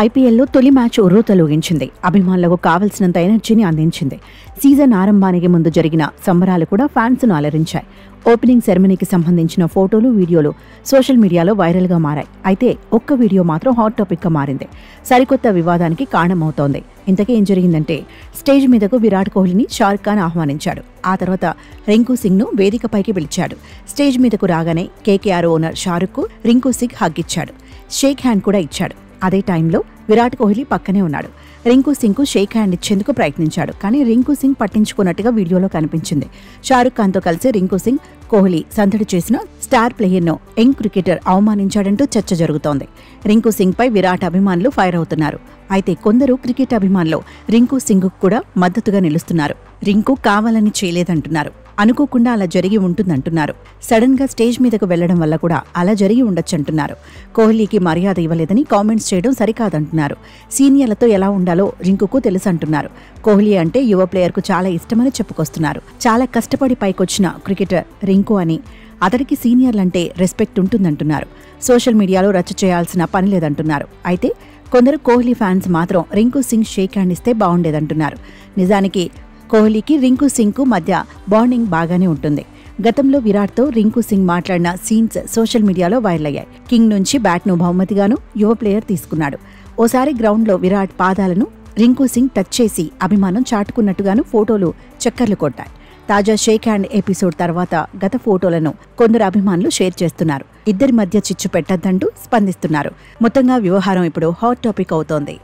ఐపీఎల్లో తొలి మ్యాచ్ ఉర్రూతలూగించింది. అభిమానులకు కావలసినంత ఎనర్జీని అందించింది. సీజన్ ఆరంభానికి ముందు జరిగిన సంబరాలు కూడా ఫ్యాన్స్ను అలరించాయి. ఓపెనింగ్ సెరమనీకి సంబంధించిన ఫోటోలు, వీడియోలు సోషల్ మీడియాలో వైరల్గా మారాయి. అయితే ఒక్క వీడియో మాత్రం హాట్ టాపిక్గా మారింది. సరికొత్త వివాదానికి కారణమవుతోంది. ఇంతకీ ఏం జరిగిందంటే, స్టేజ్ మీదకు విరాట్ కోహ్లీని షారుఖ్ ఖాన్ ఆహ్వానించాడు. ఆ తర్వాత రింకు సింగ్ను వేదికపైకి పిలిచాడు. స్టేజ్ మీదకు రాగానే కేకేఆర్ ఓనర్ షారుఖ్కు రింకు సింగ్ హగ్ ఇచ్చాడు. షేక్ హ్యాండ్ కూడా ఇచ్చాడు. అదే టైంలో విరాట్ కోహ్లీ పక్కనే ఉన్నాడు. రింకు సింగ్కు షేక్ హ్యాండ్ ఇచ్చేందుకు ప్రయత్నించాడు. కానీ రింకు సింగ్ పట్టించుకున్నట్టుగా వీడియోలో కనిపించింది. షారుఖ్ ఖాన్తో కలిసి రింకు సింగ్, కోహ్లీ సందడి చేసిన స్టార్ ప్లేయర్ను యంగ్ క్రికెటర్ అవమానించాడంటూ చర్చ జరుగుతోంది. రింకు సింగ్పై విరాట్ అభిమానులు ఫైర్ అవుతున్నారు. అయితే కొందరు క్రికెట్ అభిమానులు రింకు సింగ్కు కూడా మద్దతుగా నిలుస్తున్నారు. రింకు కావాలని చేయలేదంటున్నారు. అనుకోకుండా అలా జరిగి ఉంటుందంటున్నారు. సడన్ గా స్టేజ్ మీదకు వెళ్లడం వల్ల కూడా అలా జరిగి ఉండొచ్చంటున్నారు. కోహ్లీకి మర్యాద ఇవ్వలేదని కామెంట్స్ చేయడం సరికాదంటున్నారు. సీనియర్లతో ఎలా ఉండాలో రింకుకు తెలుసంటున్నారు. కోహ్లీ అంటే యువ ప్లేయర్కు చాలా ఇష్టమని చెప్పుకొస్తున్నారు. చాలా కష్టపడి పైకొచ్చిన క్రికెటర్ రింకు అని, అతడికి సీనియర్లంటే రెస్పెక్ట్ ఉంటుందంటున్నారు. సోషల్ మీడియాలో రచ్చ చేయాల్సిన పని లేదంటున్నారు. అయితే కొందరు కోహ్లీ ఫ్యాన్స్ మాత్రం రింకు సింగ్ షేక్ హ్యాండ్ ఇస్తే బాగుండేదంటున్నారు. నిజానికి కోహ్లీకి రింకు సింగ్కు మధ్య బాండింగ్ బాగానే ఉంటుంది. గతంలో విరాట్తో రింకు సింగ్ మాట్లాడిన సీన్స్ సోషల్ మీడియాలో వైరల్ అయ్యాయి. కింగ్ నుంచి బ్యాట్ను బహుమతిగాను యువ ప్లేయర్ తీసుకున్నాడు. ఓసారి గ్రౌండ్లో విరాట్ పాదాలను రింకు సింగ్ టచ్ చేసి అభిమానం చాటుకున్నట్టుగాను ఫోటోలు చక్కర్లు కొట్టాయి. తాజా షేక్ హ్యాండ్ ఎపిసోడ్ తర్వాత గత ఫోటోలను కొందరు అభిమానులు షేర్ చేస్తున్నారు. ఇద్దరి మధ్య చిచ్చు పెట్టద్దంటూ స్పందిస్తున్నారు. మొత్తంగా వ్యవహారం ఇప్పుడు హాట్ టాపిక్ అవుతోంది.